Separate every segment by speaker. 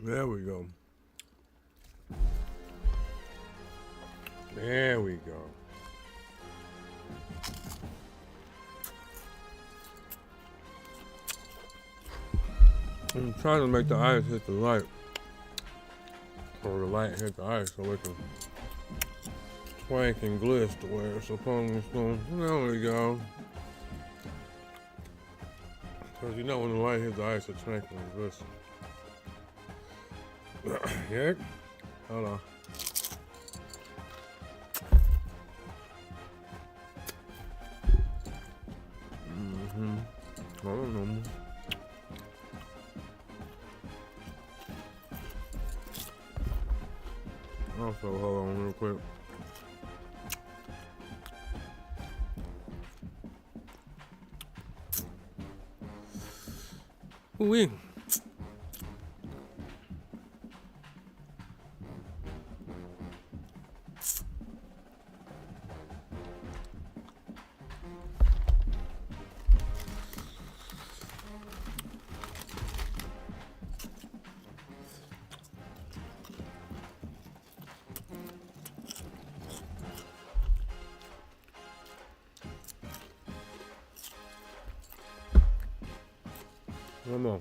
Speaker 1: There we go. There we go. I'm trying to make the ice hit the light. Or the light hit the ice so it can twank and gliss the way it's supposed to. There we go. Because you know when the light hits the ice, it twank and gliss. Yeah? Hold on. I don't know. Also, hold on real quick. Ooh-wee.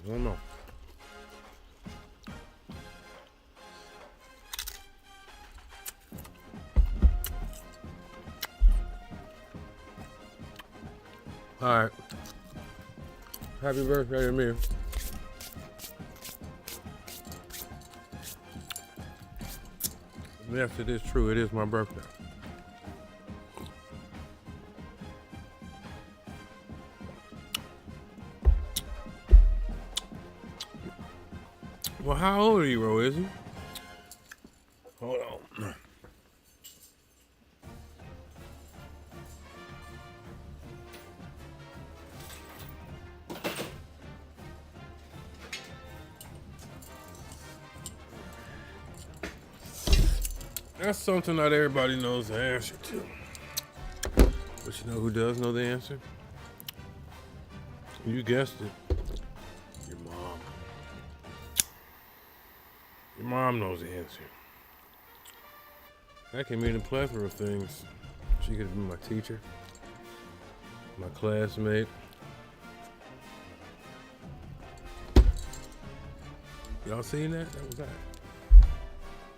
Speaker 1: One more. All right. Happy birthday to me. Yes, it is true. It is my birthday. Well, how old are you, Ro? Is he? Hold on. That's something not everybody knows the answer to. But you know who does know the answer? You guessed it. Your mom. Your mom knows the answer. That can mean a plethora of things. She could have been my teacher, my classmate. Y'all seen that? That was that.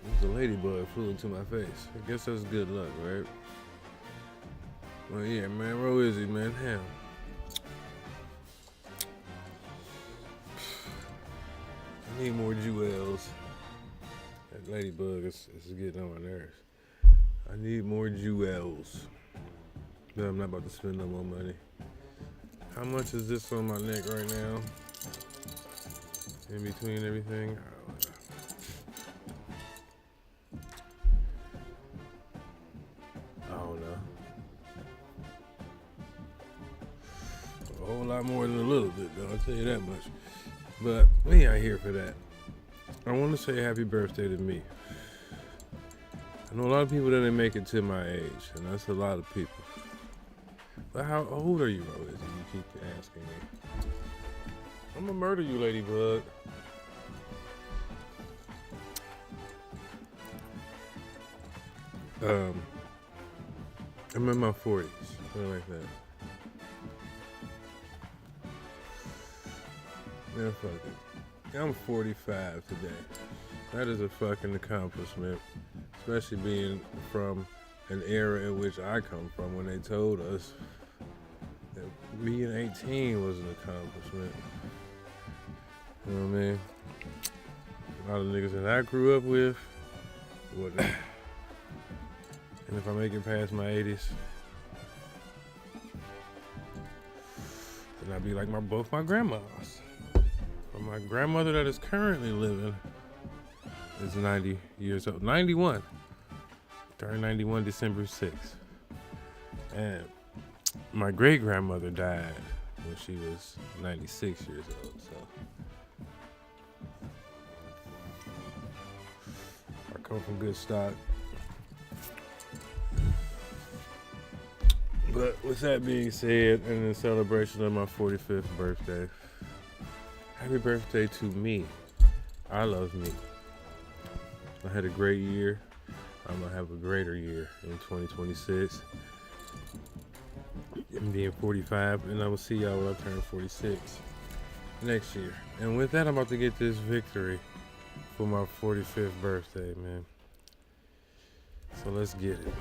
Speaker 1: It was a ladybug flew into my face. I guess that's good luck, right? Well, yeah, man. Where is he, man? Damn. I need more jewels. That ladybug is getting on my nerves. I need more jewels. But I'm not about to spend no more money. How much is this on my neck right now? In between everything? I don't know. A whole lot more than a little bit, though. I'll tell you that much. But we ain't here for that. I want to say happy birthday to me. I know a lot of people that didn't make it to my age, and that's a lot of people. But how old are you, Rose? You keep asking me. I'm gonna murder you, ladybug. I'm in my 40s, something like that. Yeah, fuck it. I'm 45 today. That is a fucking accomplishment, especially being from an era in which I come from when they told us that being 18 was an accomplishment. You know what I mean? A lot of niggas that I grew up with wouldn't. And if I make it past my 80s, then I'd be like both my grandmas. But my grandmother that is currently living is 90 years old. 91. Turned 91 December 6th. And my great-grandmother died when she was 96 years old, so. I come from good stock. But with that being said, and in celebration of my 45th birthday, Happy birthday to me. I love me. I had a great year. I'm going to have a greater year in 2026. I'm being 45, and I will see y'all when I turn 46 next year. And with that, I'm about to get this victory for my 45th birthday, man. So let's get it.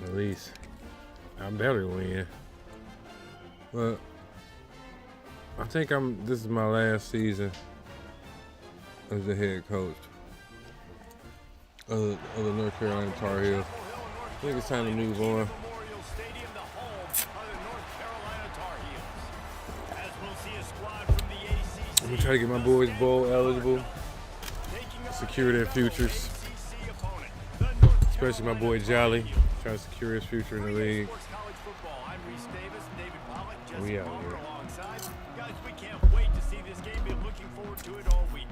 Speaker 1: At least I better win. Well, I think this is my last season as the head coach of the North Carolina Tar Heels. I think it's time to move on. I'm gonna try to get my boys bowl eligible, secure their futures, especially my boy Jolly, trying to secure his future in the league. We out here.
Speaker 2: Guys, we can't wait to see this game. Been looking forward to it all week.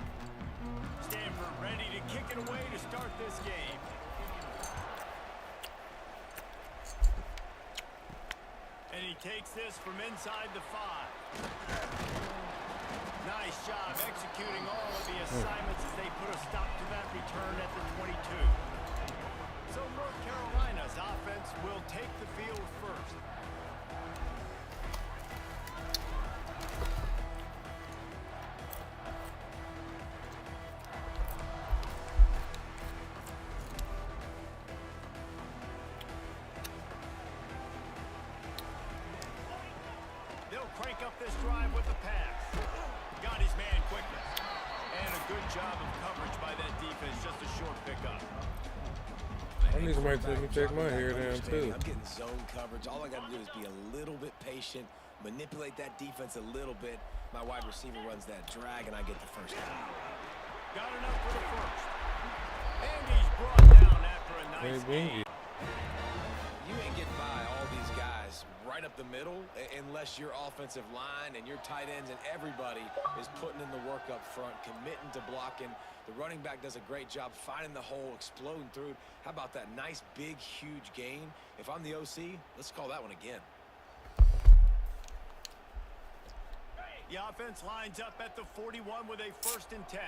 Speaker 2: Stanford ready to kick it away to start this game. And he takes this from inside the 5. Nice job executing all of the assignments as they put a stop to that return at the 22. So North Carolina's offense will take the field first. Crank up this drive with the pass. Got his man quickly. And a good job of coverage by that defense. Just a short pickup.
Speaker 1: I need somebody to let me take my hair down too.
Speaker 3: I'm getting zone coverage. All I got to do is be a little bit patient, manipulate that defense a little bit. My wide receiver runs that drag, and I get the first down.
Speaker 2: Got enough for the first. And he's brought down after a nice game.
Speaker 3: You ain't getting by all these guys right up the middle unless your offensive line and your tight ends and everybody is putting in the work up front, committing to blocking. The running back does a great job finding the hole, exploding through. How about that nice, big, huge gain? If I'm the OC, let's call that one again.
Speaker 2: The offense lines up at the 41 with a 1st and 10.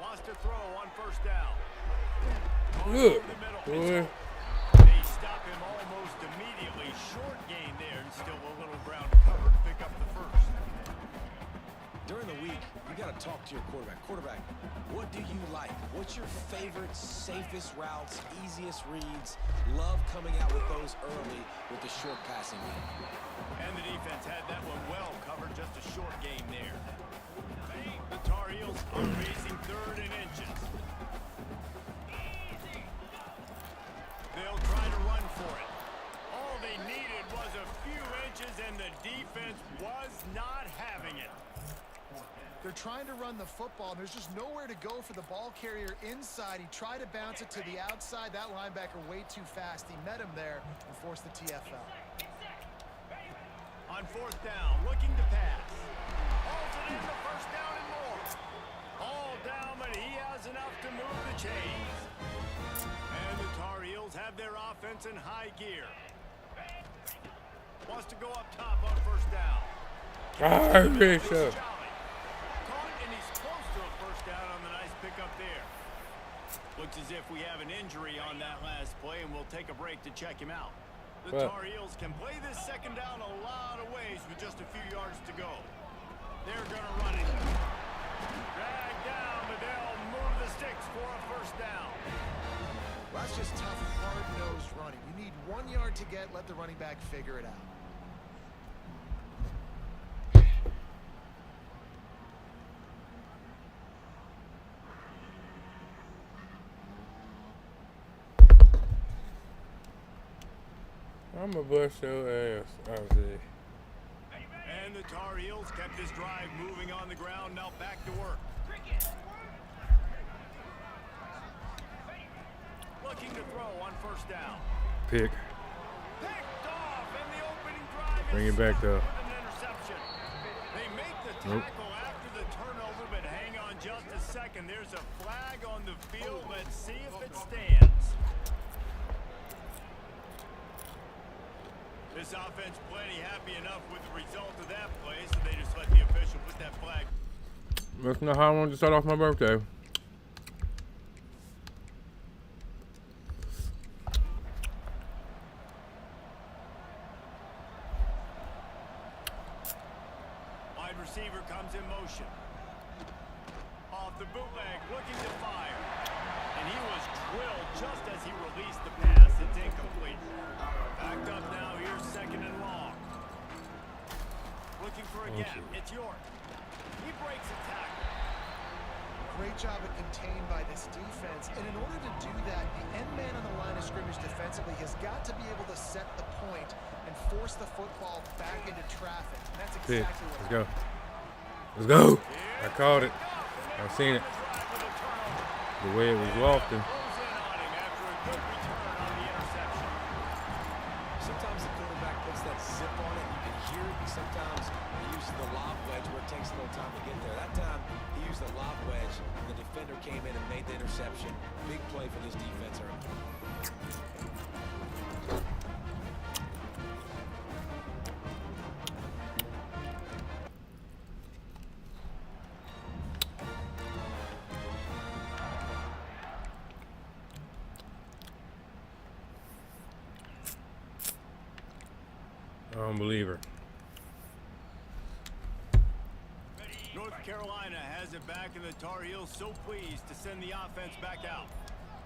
Speaker 2: Wants to throw on 1st down.
Speaker 1: Good, boy.
Speaker 2: They stop him almost immediately. Short gain there, and still a little ground covered. Pick up the 1st.
Speaker 3: During the week, you got to talk to your quarterback. Quarterback, what do you like? What's your favorite, safest routes, easiest reads? Love coming out with those early with the short passing game.
Speaker 2: And the defense had that one well covered. Just a short gain there. The Tar Heels are racing 3rd and inches. They'll try to run for it. All they needed was a few inches, and the defense was not having it.
Speaker 4: They're trying to run the football, and there's just nowhere to go for the ball carrier inside. He tried to bounce it to the outside. That linebacker way too fast. He met him there and forced the TFL.
Speaker 2: On 4th down, looking to pass. Holds it in the 1st down and more. All down, but he has enough to move the chains. And the Tar Heels have their offense in high gear. Wants to go up top on 1st down.
Speaker 1: I think so.
Speaker 2: Caught, and he's close to a 1st down on the nice pickup there. Looks as if we have an injury on that last play, and we'll take a break to check him out. The Tar Heels can play this 2nd down a lot of ways with just a few yards to go. They're going to run it. Drag down, but they'll move the sticks for a 1st down.
Speaker 4: Well, that's just tough, hard-nosed running. You need 1 yard to get, let the running back figure it out.
Speaker 1: I'm gonna bust your ass, Isaiah.
Speaker 2: And the Tar Heels kept this drive moving on the ground. Now back to work. Looking to throw on 1st down.
Speaker 1: Pick.
Speaker 2: Picked off, and the opening drive.
Speaker 1: Bring it back though.
Speaker 2: An interception. They make the tackle after the turnover, but hang on just a second. There's a flag on the field. Let's see if it stands. This offense plenty happy enough with the result of that play, so they just let the official put that flag.
Speaker 1: That's not how I wanted to start off my birthday.
Speaker 2: Wide receiver comes in motion. Off the bootleg, looking to fire. And he was drilled just as he released the pass. It's incomplete. Backed up now, here's second and long. Looking for a gap. It's York. He breaks a tackle.
Speaker 4: Great job of contained by this defense. And in order to do that, the end man on the line of scrimmage defensively has got to be able to set the point and force the football back into traffic. And that's exactly what
Speaker 1: Let's go. Let's go. I called it. I've seen it. The way it was lofted.
Speaker 3: Sometimes the quarterback puts that zip on it. You can hear it. Sometimes he uses the lob wedge where it takes a little time to get there. That time he used the lob wedge, and the defender came in and made the interception. Big play for this defense early.
Speaker 1: Unbeliever.
Speaker 2: North Carolina has it back, and the Tar Heels so pleased to send the offense back out.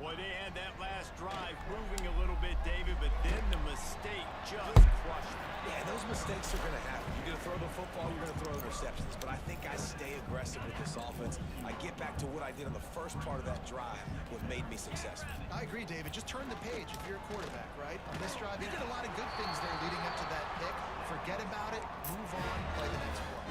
Speaker 2: Boy, they had that last drive moving a little bit, David, but then the mistake just crushed them.
Speaker 3: Yeah, those mistakes are going to happen. You're going to throw the football, you're going to throw interceptions. But I think I stay aggressive with this offense. I get back to what I did on the first part of that drive, what made me successful.
Speaker 4: I agree, David. Just turn the page if you're a quarterback, right? On this drive, you did a lot of good things there leading up to that pick. Forget about it, move on, play the next play.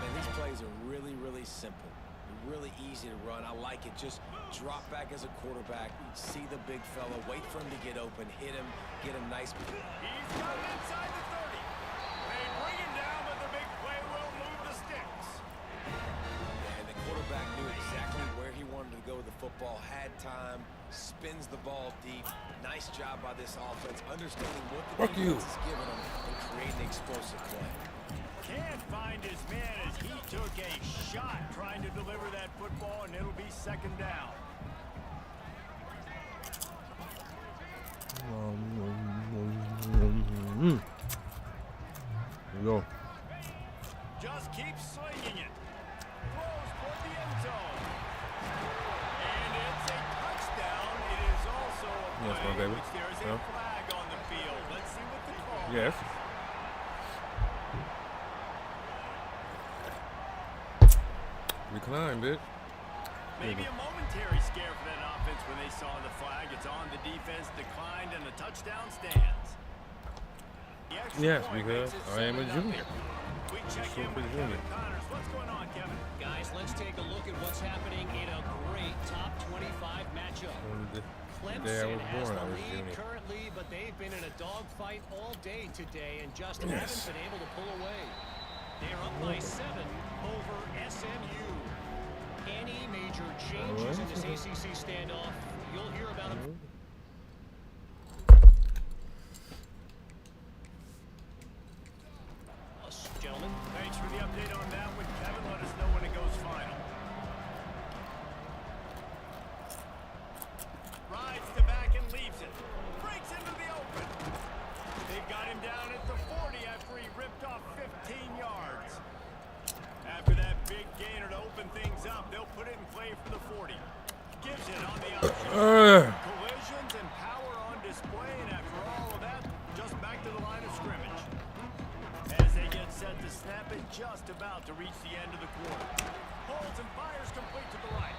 Speaker 3: Man, these plays are really, really simple. They're really easy to run. I like it. Just drop back as a quarterback, see the big fella, wait for him to get open, hit him, get a nice...
Speaker 2: He's got it inside the 30. They bring him down, but the big play will move the sticks.
Speaker 3: And the quarterback knew exactly where he wanted to go with the football, had time, spins the ball deep. Nice job by this offense, understanding what the defense is giving them and creating the explosive play.
Speaker 2: Can't find his man as he took a shot trying to deliver that football, and it'll be second down.
Speaker 1: Go.
Speaker 2: Just keep slinging it. Throws toward the end zone. And it's a touchdown. It is also a
Speaker 1: Yes,
Speaker 2: play
Speaker 1: my baby.
Speaker 2: which there is a
Speaker 1: Yeah.
Speaker 2: flag on the field. Let's see what the call
Speaker 1: Yes.
Speaker 2: is.
Speaker 1: Recline, bitch.
Speaker 2: Maybe a momentary scare for that offense when they saw the flag. It's on, the defense declined, and the touchdown stands. The extra
Speaker 1: Yes,
Speaker 2: point
Speaker 1: because
Speaker 2: makes it
Speaker 1: I am a
Speaker 2: 7-0.
Speaker 1: junior.
Speaker 2: We check in
Speaker 1: Super
Speaker 2: with
Speaker 1: junior.
Speaker 2: Kevin Connors. What's going on, Kevin?
Speaker 5: Guys, let's take a look at what's happening in a great top 25 matchup.
Speaker 1: The day I
Speaker 5: Clemson
Speaker 1: was
Speaker 5: has
Speaker 1: born,
Speaker 5: the
Speaker 1: I was
Speaker 5: lead
Speaker 1: junior.
Speaker 5: currently, but they've been in a dogfight all day today and just haven't been able to pull away. They're up by 7 over SMU. Any major changes in this ACC standoff, you'll hear about them. Gentlemen.
Speaker 2: Thanks for the update on that one, Kevin. Let us know when it goes final. Rides the back and leaves it. Breaks into the open. They've got him down at the 40 after he ripped off 15 yards. After that big gainer to open things up, they'll put it in play for the 40. Gives it on the option. Collisions and power on display, and after all of that, just back to the line of scrimmage. As they get set to snap it, just about to reach the end of the quarter. Holds and fires complete to the right.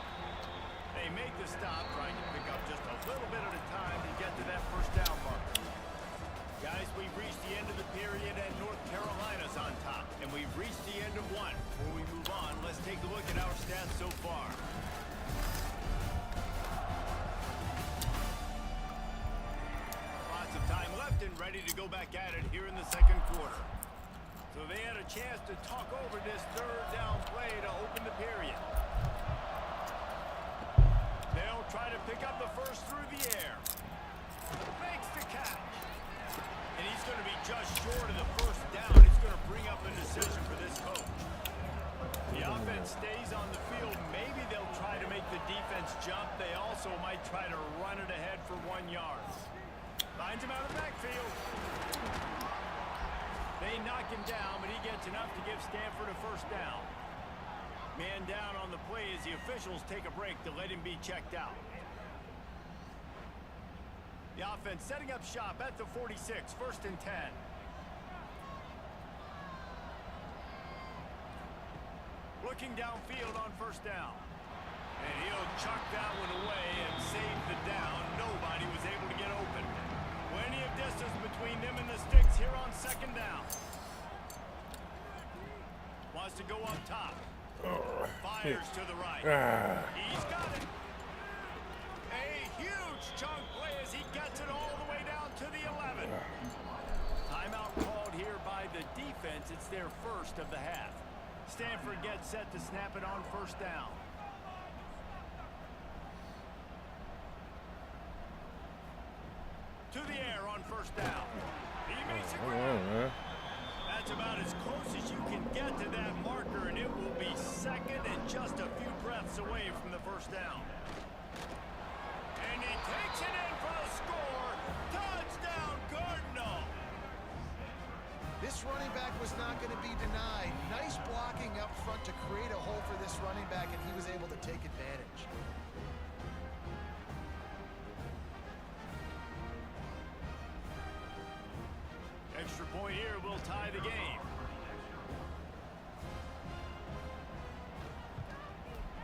Speaker 2: They make the stop, trying to pick up just a little bit at a time to get to that first down mark. Guys, we've reached the end of the period, and North Carolina's on top. And we've reached the end of one. Before we move on, let's take a look at our stats so far. Lots of time left and ready to go back at it here in the second quarter. So they had a chance to talk over this third down play to open the period. They'll try to pick up the first through the air. Makes the catch. And he's going to be Finds him out of the backfield. They knock him down, but he gets enough to give Stanford a first down. Man down on the play as the officials take a break to let him be checked out. The offense setting up shop at the 46, 1st and 10. Looking downfield on 1st down. And he'll chuck that one away and save the down. Nobody was able to get open. Plenty of distance between them and the sticks here on 2nd down. Wants to go up top. Fires to the right. He's got it. A huge chunk play as he gets it all the way down to the 11. Timeout called here by the defense. It's their first of the half. Stanford gets set to snap it on 1st down. To the air on 1st down. He makes it grab. That's about as close as you can get to that marker, and it will be 2nd and just a few breaths away from the 1st down. And he takes it in for the score. Touchdown, Cardinal.
Speaker 4: This running back was not going to be denied. Nice blocking up front to create a hole for this running back, and he was able to take advantage.
Speaker 2: Extra point here will tie the game.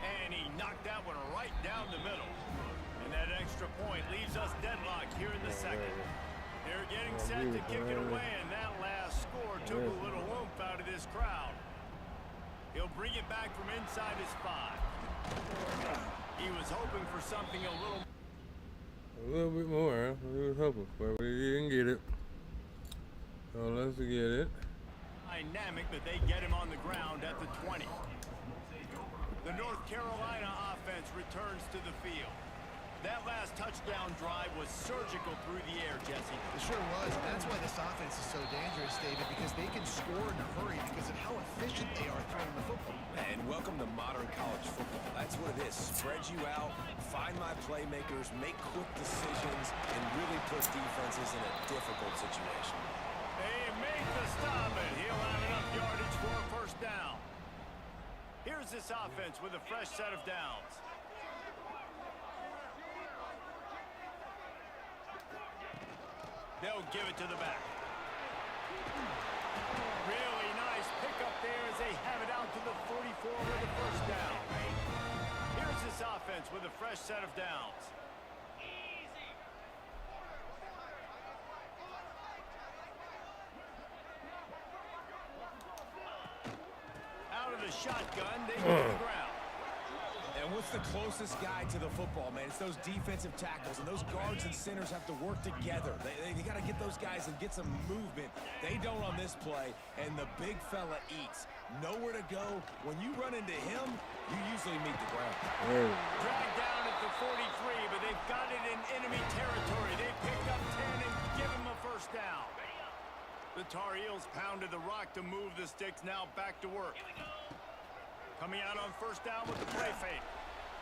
Speaker 2: And he knocked that one right down the middle. And that extra point leaves us deadlocked here in the 2nd. They're getting set to kick it away, and that last score took a little oomph out of this crowd. He'll bring it back from inside his 5. He was hoping for something a little
Speaker 1: bit more, huh? We was hoping for it, but he didn't get it. So let's get it.
Speaker 2: dynamic, but they get him on the ground at the 20. The North Carolina offense returns to the field. That last touchdown drive was surgical through the air, Jesse.
Speaker 4: It sure was, and that's why this offense is so dangerous, David, because they can score in a hurry because of how efficient they are throwing the football.
Speaker 3: And welcome to modern college football. That's what it is. Spread you out, find my playmakers, make quick decisions, and really put defenses in a difficult situation.
Speaker 2: They make the stop, and he'll have enough yardage for a first down. Here's this offense with a fresh set of downs. They'll give it to the back. Really nice pickup there as they have it out to the 44 with the first down. Here's this offense with a fresh set of downs. Out of the shotgun, they go to the ground.
Speaker 3: And what's the closest guy to the football, man? It's those defensive tackles, and those guards and centers have to work together. They got to get those guys and get some movement. They don't on this play, and the big fella eats. Nowhere to go. When you run into him, you usually meet the ground.
Speaker 2: Dragged down at the 43, but they've got it in enemy territory. They pick up 10 and give him a first down. The Tar Heels pounded the rock to move the sticks, now back to work. Coming out on first down with the play fake.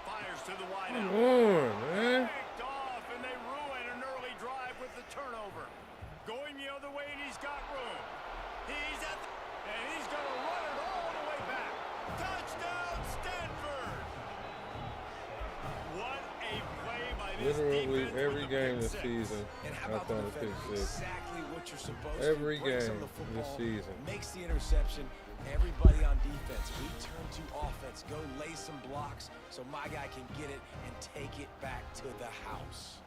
Speaker 2: Fires to the wide out.
Speaker 1: Man.
Speaker 2: Picked off, and they ruin an early drive with the turnover. Going the other way, and he's got room. He's at the... And he's going to run it all the way back. Touchdown, Stanford! What a play by this
Speaker 1: Literally
Speaker 2: defense
Speaker 1: every
Speaker 2: with the
Speaker 1: game
Speaker 2: pick
Speaker 1: this
Speaker 2: six.
Speaker 1: season,
Speaker 3: And
Speaker 1: I
Speaker 3: how about
Speaker 1: thought
Speaker 3: the
Speaker 1: a pick
Speaker 3: defender?
Speaker 1: six.
Speaker 3: Exactly what you're supposed
Speaker 1: Every
Speaker 3: to. Breaks on
Speaker 1: game
Speaker 3: the football,
Speaker 1: this season.
Speaker 3: makes the interception. Everybody on defense, we turn to offense. Go lay some blocks so my guy can get it and take it back to the house.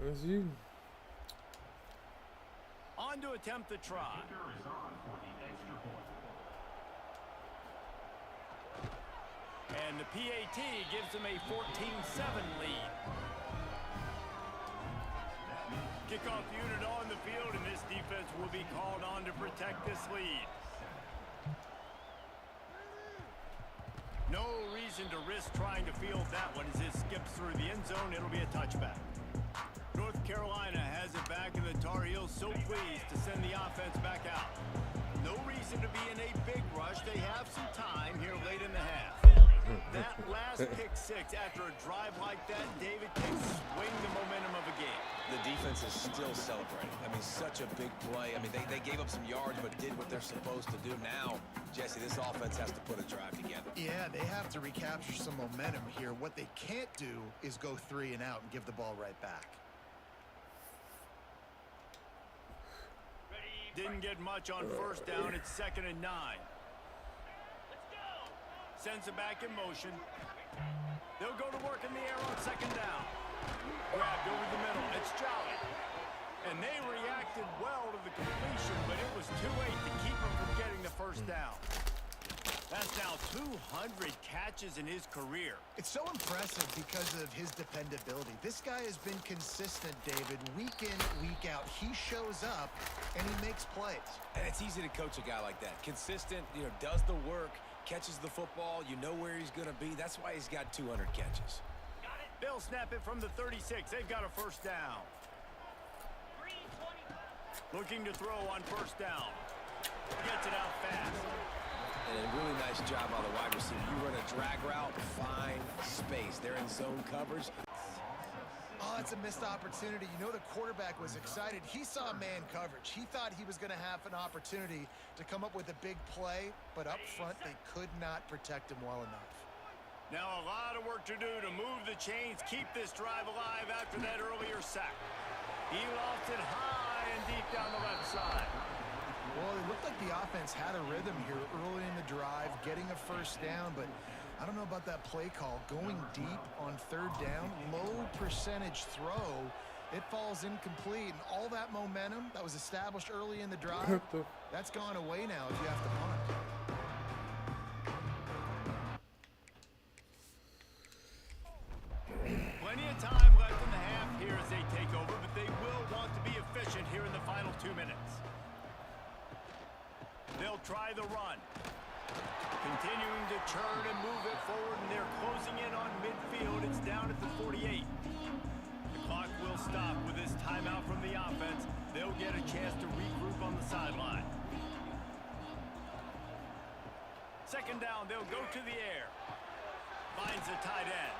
Speaker 1: That's you.
Speaker 2: On to attempt the try. And the PAT gives them a 14-7 lead. Kickoff unit on the field, and this defense will be called on to protect this lead. No reason to risk trying to field that one as it skips through the end zone. It'll be a touchback. North Carolina has it back, and the Tar Heels so pleased to send the offense back out. No reason to be in a time here late in the half. That last pick six after a drive like that, David, can swing the momentum of a game.
Speaker 3: The defense is still celebrating. I mean, such a big play. I mean, they gave up some yards but did what they're supposed to do. Now, Jesse, this offense has to put a drive together.
Speaker 4: Yeah, they have to recapture some momentum here. What they can't do is go 3 and out and give the ball right back.
Speaker 2: Didn't get much on first down. It's 2nd and 9. Sends it back in motion. They'll go to work in the air on 2nd down. Grabbed over the middle. It's Jolly. And they reacted well to the completion, but it was too late to keep them from getting the first down. That's now 200 catches in his career.
Speaker 4: It's so impressive because of his dependability. This guy has been consistent, David, week in, week out. He shows up, and he makes plays.
Speaker 3: And it's easy to coach a guy like that. Consistent, does the work, catches the football, you know where he's going to be. That's why he's got 200 catches.
Speaker 2: They'll snap it from the 36. They've got a first down. Looking to throw on first down. Gets it out fast.
Speaker 3: And a really nice job by the wide receiver. You run a drag route, find space. They're in zone coverage.
Speaker 4: Oh, it's a missed opportunity. You know the quarterback was excited. He saw man coverage. He thought he was going to have an opportunity to come up with a big play, but up front they could not protect him well enough.
Speaker 2: Now a lot of work to do to move the chains, keep this drive alive after that earlier sack. He lost it high and deep down the left side.
Speaker 4: Well, it looked like the offense had a rhythm here early in the drive, getting a first down, but I don't know about that play call. Going deep on 3rd down, low percentage throw, it falls incomplete, and all that momentum that was established early in the drive, that's gone away now if you have to punt.
Speaker 2: Plenty of time left in the half here as they take over, but they will want to be efficient here in the final 2 minutes. They'll try the run. Continuing to churn and move it forward, and they're closing in on midfield. It's down at the 48. The clock will stop with this timeout from the offense. They'll get a chance to regroup on the sideline. 2nd down, they'll go to the air. Finds the tight end.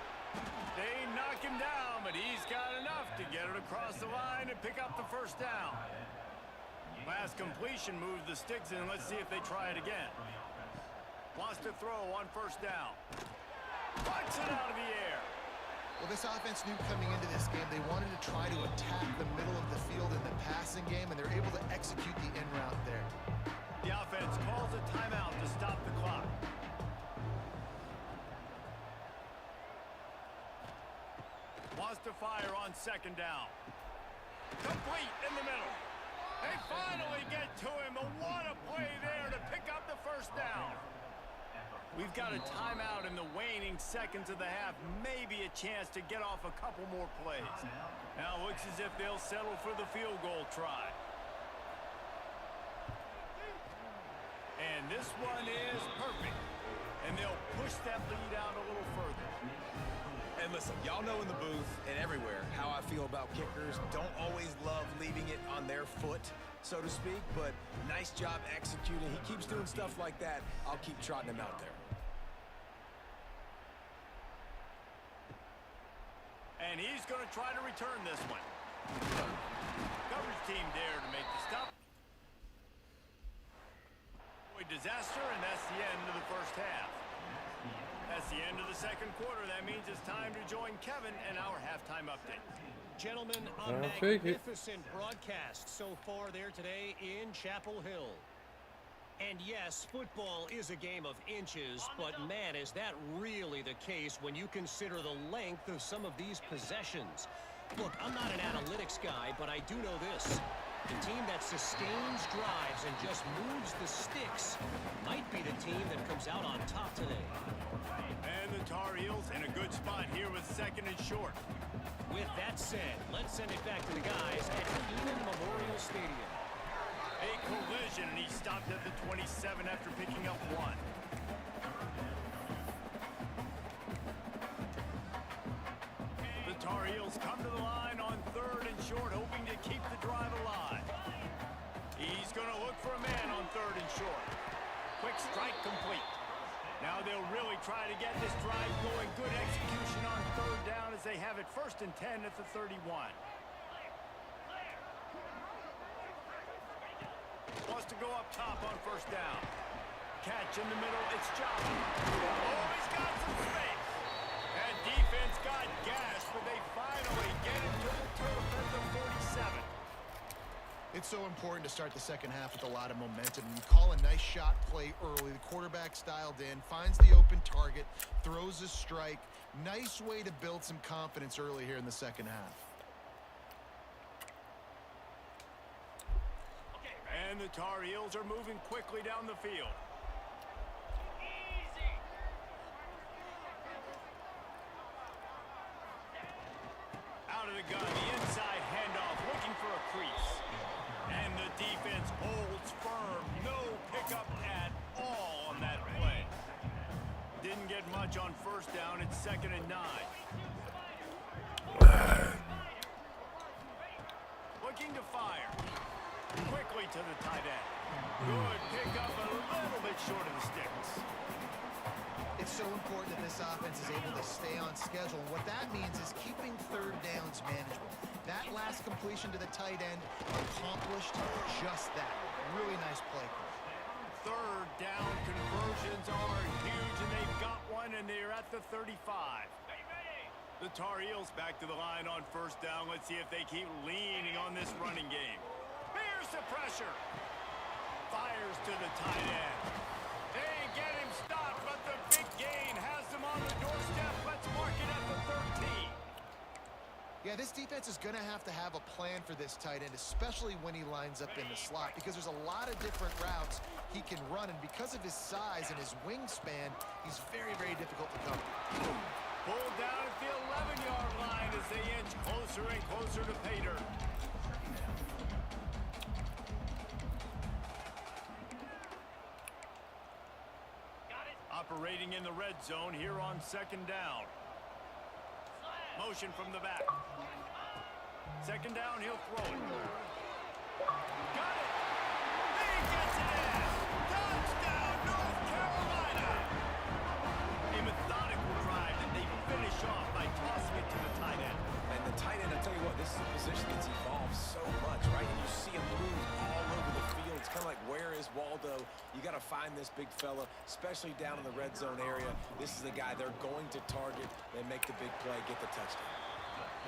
Speaker 2: They knock him down, but he's got enough to get it across the line and pick up the first down. Last completion moved the sticks in. Let's see if they try it again. Wants to throw on first down. Puts it out of the air.
Speaker 4: Well, this offense knew coming into this game they wanted to try to attack the middle of the field in the passing game, and they're able to execute the in route there.
Speaker 2: The offense calls a timeout to stop the clock. Wants to fire on 2nd down. Complete in the middle. They finally get to him. What a play there to pick up the first down. We've got a timeout in the waning seconds of the half. Maybe a chance to get off a couple more plays. Now it looks as if they'll settle for the field goal try. And this one is perfect. And they'll push that lead out a little further.
Speaker 3: And listen, y'all know in the booth and everywhere how I feel about kickers. Don't always love leaving it on their foot, so to speak, but nice job executing. He keeps doing stuff like that. I'll keep trotting him out there.
Speaker 2: And he's going to try to return this one. Coverage team there to make the stop. Disaster, and that's the end of the first half. That's the end of the 2nd quarter. That means it's time to join Kevin and our halftime update.
Speaker 5: Gentlemen, a magnificent broadcast so far there today in Chapel Hill. And yes, football is a game of inches, but man, is that really the case when you consider the length of some of these possessions. Look, I'm not an analytics guy, but I do know this. The team that sustains drives and just moves the sticks might be the team that comes out on top today.
Speaker 2: And the Tar Heels in a good spot here with 2nd and short.
Speaker 5: With that said, let's send it back to the guys at Kenan Memorial Stadium.
Speaker 2: A collision, and he stopped at the 27 after picking up 1. The Tar Heels come to the line on 3rd and short, hoping to keep the drive alive. He's going to look for a man on 3rd and short. Quick strike complete. Now they'll really try to get this drive going. Good execution on third down as they have it 1st and 10 at the 31. Wants to go up top on 1st down. Catch in the middle, it's Jolly. Oh, he's got some space. And defense got gas, but they finally get him to the turf at the 47.
Speaker 4: It's so important to start the second half with a lot of momentum. You call a nice shot play early. The quarterback's dialed in, finds the open target, throws a strike. Nice way to build some confidence early here in the second half.
Speaker 2: And the Tar Heels are moving quickly down the field. Out of the gun, the inside handoff, looking for a crease. And the defense holds firm. No pickup at all on that play. Didn't get much on 1st down. It's 2nd and 9. Looking to fire. Quickly to the tight end. Good pickup, a little bit short of the sticks.
Speaker 4: It's so important that this offense is able to stay on schedule. What that means is keeping third downs manageable. That last completion to the tight end accomplished just that. Really nice play call.
Speaker 2: Third down conversions are huge, and they've got one, and they're at the 35. The Tar Heels back to the line on 1st down. Let's see if they keep leaning on this running game. Here's the pressure. Fires to the tight end. They get him stopped, but the big gain has them on the doorstep. Let's mark it at the 13.
Speaker 4: Yeah, this defense is going to have a plan for this tight end, especially when he lines up in the slot, because there's a lot of different routes he can run, and because of his size and his wingspan, he's very, very difficult to cover.
Speaker 2: Pulled down at the 11-yard line as they inch closer and closer to pay dirt. Operating in the red zone here on 2nd down. Motion from the back. 2nd down, he'll throw it. Got it! He gets it in! Touchdown, North Carolina! A methodical drive that they finish off by tossing it to the tight end.
Speaker 3: And the tight end, I'll tell you what, this is a position that's evolved so much, right? And you see him move all over the field. It's kind of like, where is Waldo? You got to find this big fella, especially down in the red zone area. This is the guy they're going to target and make the big play, get the touchdown.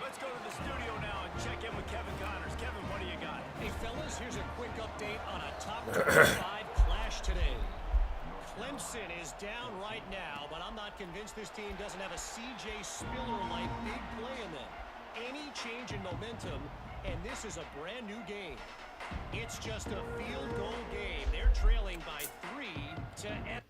Speaker 2: Let's go to the studio now and check in with Kevin Connors. Kevin, what do you got?
Speaker 5: Hey, fellas, here's a quick update on a top 25 clash today. Clemson is down right now, but I'm not convinced this team doesn't have a C.J. Spiller-like big play in them. Any change in momentum, and this is a brand new game. It's just a field goal game. They're trailing by 3 to end.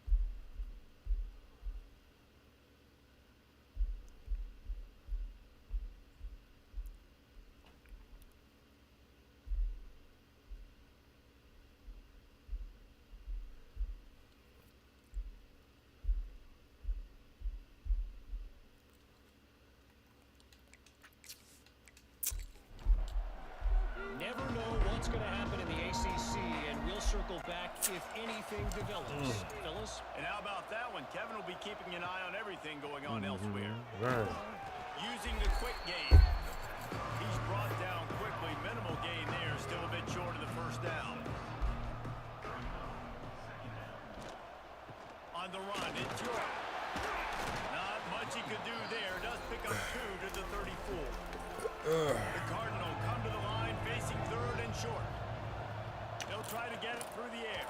Speaker 5: Never know what's going to happen in the ACC, and we'll circle back if anything develops. Fellas?
Speaker 2: And how about that one? Kevin will be keeping an eye on everything going on elsewhere.
Speaker 1: Right.
Speaker 2: Using the quick game. He's brought down quickly. Minimal gain there. Still a bit short of the 1st down. On the run, it's York. Not much he could do there. Does pick up 2 to the 34. The Cardinal come to the line, facing 3rd and short. They'll try to get it through the air.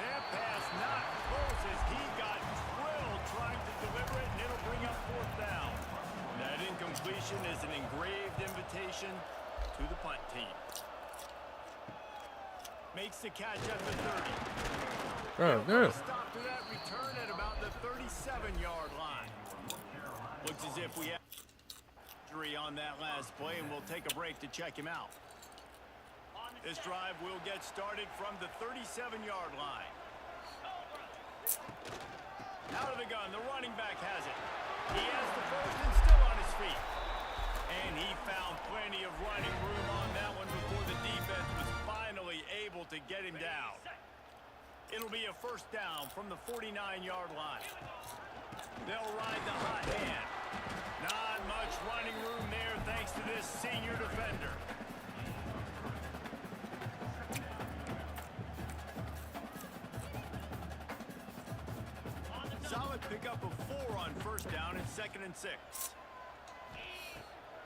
Speaker 2: That pass not close as he got drilled trying to deliver it, and it'll bring up 4th down. That incompletion is an engraved invitation to the punt team. Makes the catch at the 30.
Speaker 1: Oh, good.
Speaker 2: Stop to that return at about the 37-yard line. Looks as if we have on that last play, and we'll take a break to check him out. This drive will get started from the 37-yard line. Out of the gun, the running back has it. He has the first and still on his feet. And he found plenty of running room on that one before the defense was finally able to get him down. It'll be a first down from the 49-yard line. They'll ride the hot hand. Not much running room there thanks to this senior defender. Solid pickup of 4 on first down and 2nd and 6.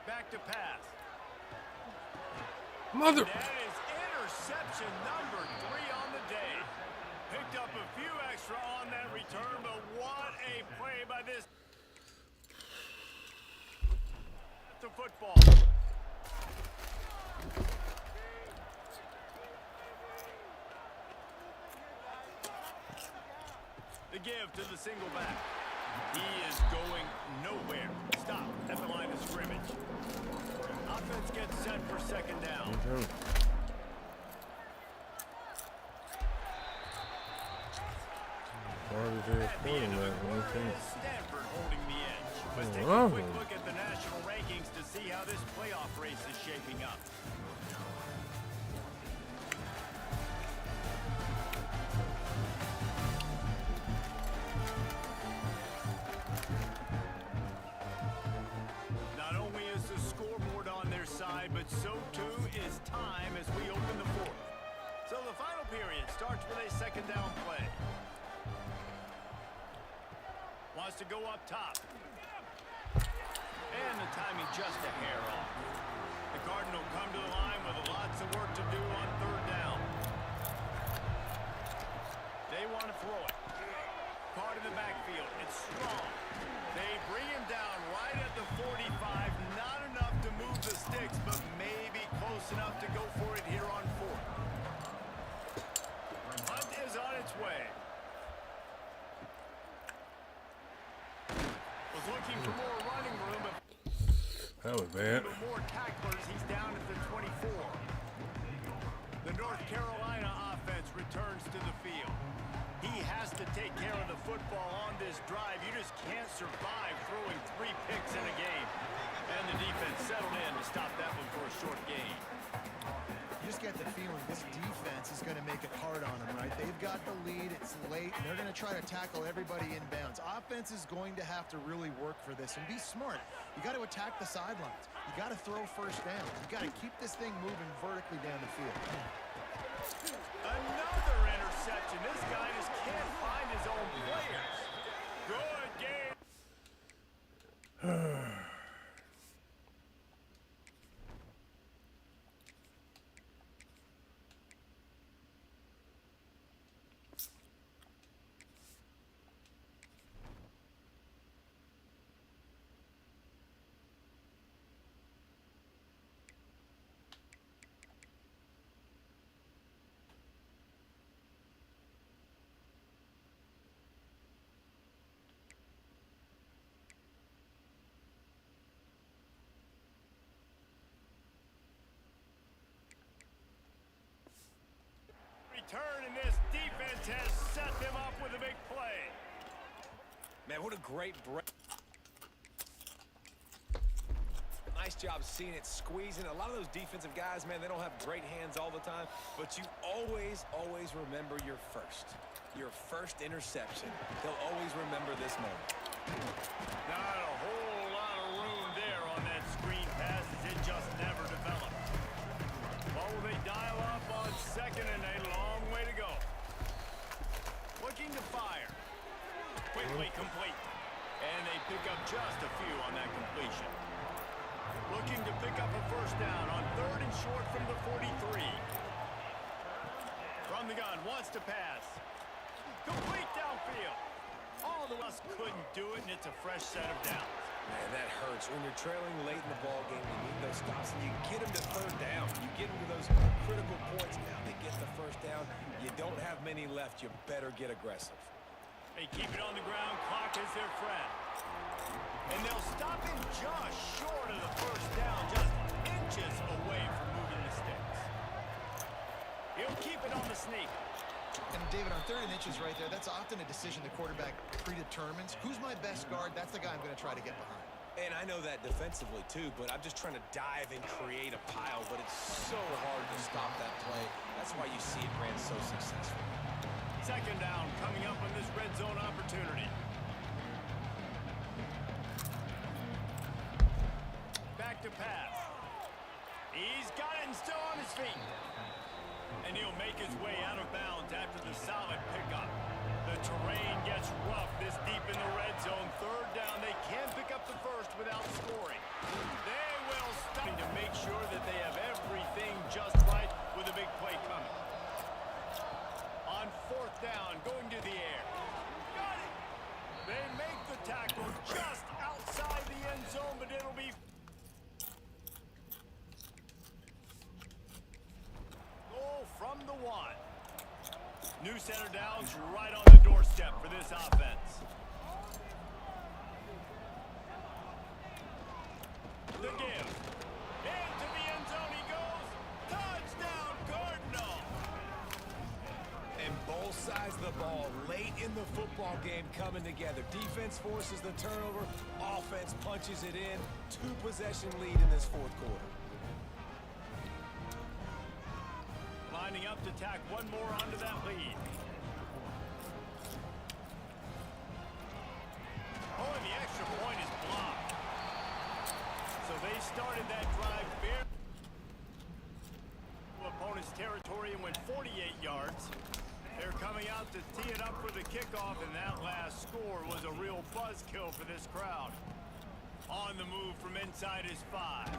Speaker 2: Back to pass.
Speaker 1: Mother.
Speaker 2: That is interception number 3 on the day. Picked up a few extra on that return, but what a play by this. The football. The give to the single back. He is going nowhere. Stop at the line of scrimmage. Offense gets set for 2nd down. Stanford holding the edge. Let's take a quick look at the national rankings to see how this playoff race is shaping up. Not only is the scoreboard on their side, but so too is time as we open the 4th. So the final period starts with a 2nd down play. Wants to go up top. And the timing just a hair off. The Cardinal come to the line with lots of work to do on 3rd down. They want to throw it. Caught in the backfield. It's strong. They bring him down right at the 45. Not enough to move the sticks, but maybe close enough to go for it here on 4th. Hunt is on its way. Was looking for more running room, but
Speaker 1: that was bad.
Speaker 2: more tacklers. He's down at the 24. The North Carolina offense returns to the field. He has to take care of the football on this drive. You just can't survive throwing 3 picks in a game. And the defense settled in to stop that one for a short gain.
Speaker 4: You just get the feeling this defense is going to make it hard on them, right? They've got the lead, it's late, and they're going to try to tackle everybody inbounds. Offense is going to have to really work for this and be smart. You got to attack the sidelines. You got to throw first down. You got to keep this thing moving vertically down the field.
Speaker 2: Another interception. This guy just can't find his own players. Good game. Return, and this defense has set them up with a big play.
Speaker 3: Man, what a great break. Nice job seeing it, squeezing. A lot of those defensive guys, man, they don't have great hands all the time, but you always remember your first interception. They'll always remember this moment.
Speaker 2: Not a whole lot of room there on that screen pass as it just never developed. What will they dial up on 2nd and a long way to go? Looking to fire. Quickly complete. And they pick up just a few on that completion. Looking to pick up a first down on 3rd and short from the 43. From the gun, wants to pass. Complete downfield. All the us couldn't do it, and it's a fresh set of downs.
Speaker 3: Man, that hurts. When you're trailing late in the ball game, you need those stops, and you get them to 3rd down. You get them to those critical points. Now they get the first down. You don't have many left. You better get aggressive.
Speaker 2: They keep it on the ground. Clock is their friend. And they'll stop him just short of the first down, just inches away from moving the sticks. He'll keep it on the sneak.
Speaker 4: And David, on 3rd and inches right there, that's often a decision the quarterback predetermines. Who's my best guard? That's the guy I'm going to try to get behind.
Speaker 3: And I know that defensively, too, but I'm just trying to dive and create a pile, but it's so hard to stop that play. That's why you see it ran so successful.
Speaker 2: Second down coming up on this red zone opportunity. Back to pass. He's got it and still on his feet. And he'll make his way out of bounds after the solid pickup. The terrain gets rough this deep in the red zone. Third down, they can pick up the first without scoring. They will stop to make sure that they have everything just right with a big play coming. On fourth down, going to the air. Got it! They make the tackle just outside the end zone, but it'll be goal from the one. New center downs right on the doorstep for this offense. The give. Into the end zone he goes. Touchdown, Cardinal.
Speaker 3: And both sides of the ball late in the football game coming together. Defense forces the turnover. Offense punches it in. 2-possession lead in this fourth quarter.
Speaker 2: Lining up to tack one more onto that lead. Oh, and the extra point is blocked. So they started that drive bare opponent's territory and went 48 yards. They're coming out to tee it up for the kickoff, and that last score was a real buzzkill for this crowd. On the move from inside his 5.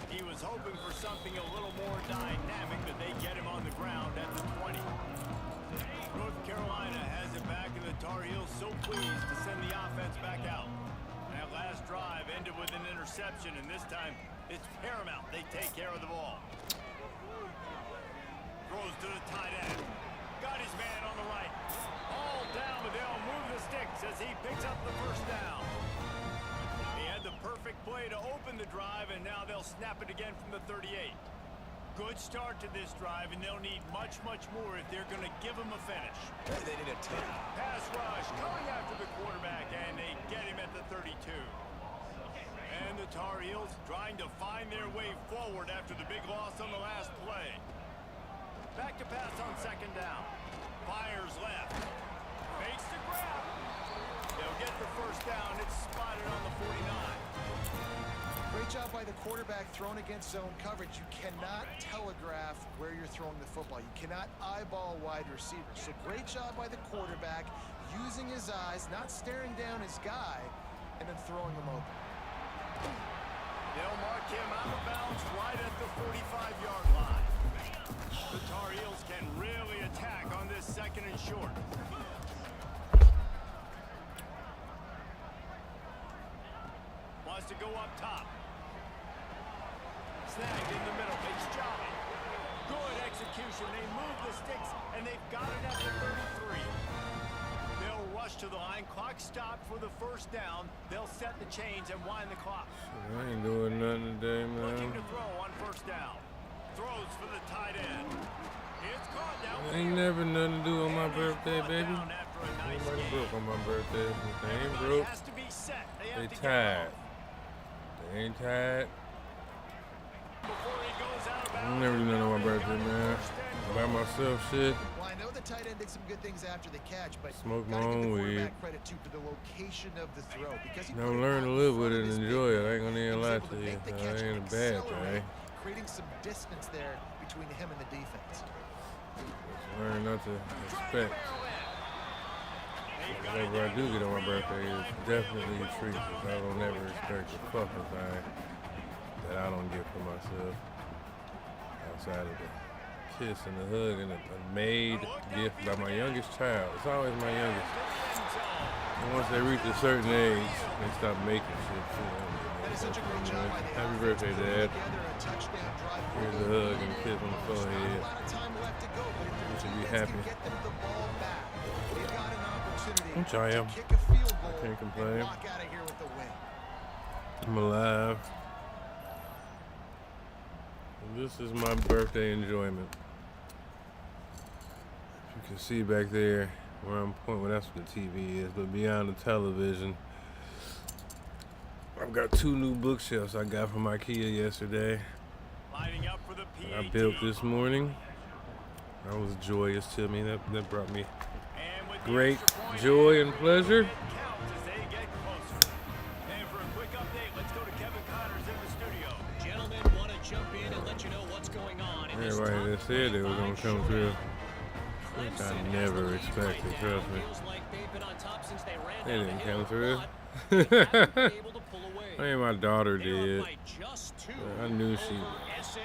Speaker 2: He was hoping for something a little more dynamic, but they get him on the ground at the 20. North Carolina has it back, and the Tar Heels so pleased to send the offense back out. That last drive ended with an interception, and this time it's paramount they take care of the ball. Throws to the tight end. Got his man on the right. All down, but they'll move the sticks as he picks up the first down. The perfect play to open the drive, and now they'll snap it again from the 38. Good start to this drive, and they'll need much, much more if they're going to give him a finish.
Speaker 3: They need a 10.
Speaker 2: Pass rush coming after the quarterback, and they get him at the 32. And the Tar Heels trying to find their way forward after the big loss on the last play. Back to pass on second down. Fires left. Makes the grab. They'll get the first down. It's spotted on the 49.
Speaker 4: Great job by the quarterback thrown against zone coverage. You cannot telegraph where you're throwing the football. You cannot eyeball wide receivers. So great job by the quarterback using his eyes, not staring down his guy, and then throwing him open.
Speaker 2: They'll mark him out of bounds right at the 45-yard line. The Tar Heels can really attack on this second and short. Wants to go up top. Snagged in the middle. It's Jolly. Good execution. They move the sticks, and they've got it at the 33. They'll rush to the line. Clock stopped for the first down. They'll set the chains and wind the clock.
Speaker 1: I ain't doing nothing today,
Speaker 2: Looking
Speaker 1: man.
Speaker 2: to throw on first down. Throws for the tight end. It's caught now.
Speaker 1: Ain't never nothing to do on my
Speaker 2: And he's
Speaker 1: birthday,
Speaker 2: brought
Speaker 1: baby.
Speaker 2: down after a nice
Speaker 1: Nobody
Speaker 2: game.
Speaker 1: broke on my birthday. If they ain't
Speaker 2: Everybody
Speaker 1: broke,
Speaker 2: has to be set. They
Speaker 1: they
Speaker 2: have to get
Speaker 1: tired.
Speaker 2: off.
Speaker 1: They ain't tired.
Speaker 2: Before he goes out of
Speaker 1: I
Speaker 2: bounds,
Speaker 1: don't never do nothing on my
Speaker 2: they've
Speaker 1: birthday,
Speaker 2: got it
Speaker 1: man.
Speaker 2: first and
Speaker 1: By
Speaker 2: goal.
Speaker 1: myself, shit.
Speaker 4: Well, I know the tight end did some good things after the catch, but
Speaker 1: Smoke my
Speaker 4: gotta give
Speaker 1: own
Speaker 4: the
Speaker 1: weed.
Speaker 4: quarterback credit too for the location of the throw, because he
Speaker 1: Now
Speaker 4: put it
Speaker 1: learn
Speaker 4: out
Speaker 1: to
Speaker 4: in
Speaker 1: live with
Speaker 4: front
Speaker 1: it
Speaker 4: of his
Speaker 1: and
Speaker 4: big
Speaker 1: enjoy it. I
Speaker 4: man.
Speaker 1: ain't gonna
Speaker 4: He
Speaker 1: even
Speaker 4: was
Speaker 1: lie
Speaker 4: able
Speaker 1: to you.
Speaker 4: make the
Speaker 1: It
Speaker 4: catch
Speaker 1: ain't
Speaker 4: and
Speaker 1: a bad
Speaker 4: accelerate,
Speaker 1: thing.
Speaker 4: creating some distance there between him and the defense.
Speaker 1: Just learn not to expect whatever I do get on my birthday is definitely a treat. 'Cause I don't ever expect a fucking thing that I don't get for myself outside of the kiss and the hug and a made gift by my youngest child. It's always my youngest. And once they reach a certain age, they stop making shit.
Speaker 4: That is such a great job by the
Speaker 1: Happy
Speaker 4: offense
Speaker 1: birthday,
Speaker 4: putting
Speaker 1: Dad.
Speaker 4: together a touchdown drive
Speaker 1: Here's a
Speaker 4: early.
Speaker 1: hug and a kiss on the
Speaker 4: There's not
Speaker 1: forehead.
Speaker 4: a lot of time left to go, but if their
Speaker 1: should be
Speaker 4: defense
Speaker 1: happy.
Speaker 4: can get them the ball back, they've got an opportunity
Speaker 1: Which I am.
Speaker 4: to kick a field goal
Speaker 1: Can't complain.
Speaker 4: and walk out of here with the win.
Speaker 1: I'm alive. And this is my birthday enjoyment. You can see back there where I'm pointing, well, that's what the TV is, but beyond the television, I've got 2 new bookshelves I got from IKEA yesterday
Speaker 2: Lining up for the
Speaker 1: that I
Speaker 2: PAT.
Speaker 1: built this morning. That was joyous to me. That brought me
Speaker 2: And with the
Speaker 1: great
Speaker 2: extra point
Speaker 1: joy
Speaker 2: in,
Speaker 1: and pleasure.
Speaker 2: it counts as they get closer. And for a quick update, let's go to Kevin Connors in the studio.
Speaker 5: Gentlemen, want to jump in and let you know what's going on in this
Speaker 1: Everybody that
Speaker 5: top
Speaker 1: said they were gonna
Speaker 5: 25
Speaker 1: come through.
Speaker 5: showdown.
Speaker 1: Which
Speaker 5: Clemson
Speaker 1: I
Speaker 5: has
Speaker 1: never
Speaker 5: the lead
Speaker 1: expected,
Speaker 5: right
Speaker 1: trust
Speaker 5: now.
Speaker 1: me.
Speaker 5: Feels like they've been on top since they ran
Speaker 1: They
Speaker 5: down
Speaker 1: didn't
Speaker 5: the
Speaker 1: come
Speaker 5: hill,
Speaker 1: through.
Speaker 5: but they haven't been able to pull away.
Speaker 1: I mean, my daughter
Speaker 5: They're
Speaker 1: did.
Speaker 5: up by just 2
Speaker 1: I knew she
Speaker 5: over
Speaker 1: would.
Speaker 5: SMU.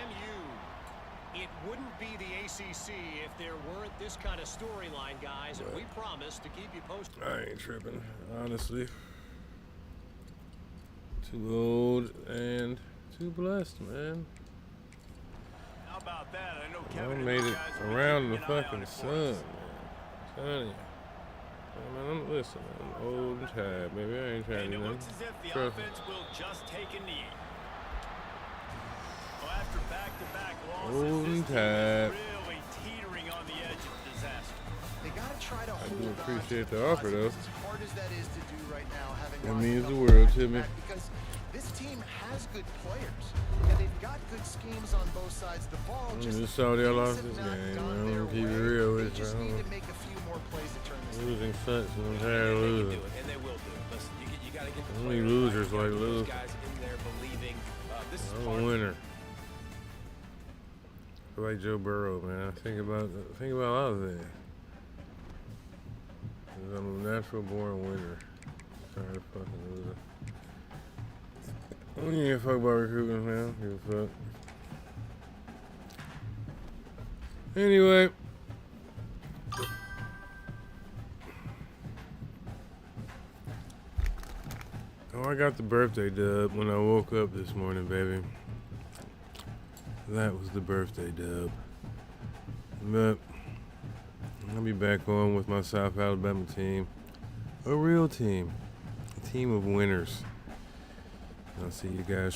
Speaker 5: It wouldn't be the ACC if there weren't this kind of storyline, guys, and we promise to keep you posted.
Speaker 1: I ain't tripping, honestly. Too old and too blessed, man.
Speaker 2: How about that? I know
Speaker 1: I
Speaker 2: Kevin and
Speaker 1: made
Speaker 2: these
Speaker 1: it
Speaker 2: guys will be
Speaker 1: around the
Speaker 2: keeping an eye on
Speaker 1: fucking
Speaker 2: it for
Speaker 1: sun,
Speaker 2: us.
Speaker 1: man. I'm telling you. Man, I'm listening. I'm old and tired, baby. I ain't trying
Speaker 2: And
Speaker 1: to
Speaker 2: it
Speaker 1: do
Speaker 2: looks as if the
Speaker 1: Trust me.
Speaker 2: offense will just take a knee. Well, after back-to-back losses,
Speaker 1: Old
Speaker 2: this
Speaker 1: and
Speaker 2: team
Speaker 1: tired.
Speaker 2: is really teetering on the edge of disaster.
Speaker 4: They got to try to
Speaker 1: I
Speaker 4: hold
Speaker 1: do
Speaker 4: on
Speaker 1: appreciate
Speaker 4: to
Speaker 1: the offer, though.
Speaker 4: positives, as hard as that is to do right now, having
Speaker 1: That
Speaker 4: lost a
Speaker 1: means the
Speaker 4: couple
Speaker 1: world to me.
Speaker 4: back-to-back, because this team has good players, and they've got good schemes on both sides of the ball.
Speaker 1: I
Speaker 4: Just
Speaker 1: just saw y'all
Speaker 4: things
Speaker 1: lost
Speaker 4: have
Speaker 1: this
Speaker 4: not
Speaker 1: game,
Speaker 4: gone
Speaker 1: man. I'm
Speaker 4: their
Speaker 1: gonna keep it
Speaker 4: way.
Speaker 1: real
Speaker 4: They
Speaker 1: with you.
Speaker 4: just
Speaker 1: I
Speaker 4: need to
Speaker 1: don't-
Speaker 4: make a few more plays to turn this.
Speaker 1: Losing sucks, and I'm tired of
Speaker 3: They can
Speaker 1: losing.
Speaker 3: do it, and they will do it. Listen, you got to get the
Speaker 1: Only
Speaker 3: players
Speaker 1: losers
Speaker 3: right. You gotta
Speaker 1: like
Speaker 3: get those
Speaker 1: lose.
Speaker 3: guys in there believing this is
Speaker 1: I'm
Speaker 3: part
Speaker 1: a
Speaker 3: of
Speaker 1: winner. I feel like Joe Burrow, man. I think about all of that. 'Cause I'm a natural born winner. Tired of fucking losing. I don't give a fuck about recruiting, man. I don't give a fuck. Anyway. Oh, I got the birthday dub when I woke up this morning, baby. That was the birthday dub. But I'll be back on with my South Alabama team. A real team. A team of winners. I'll see you guys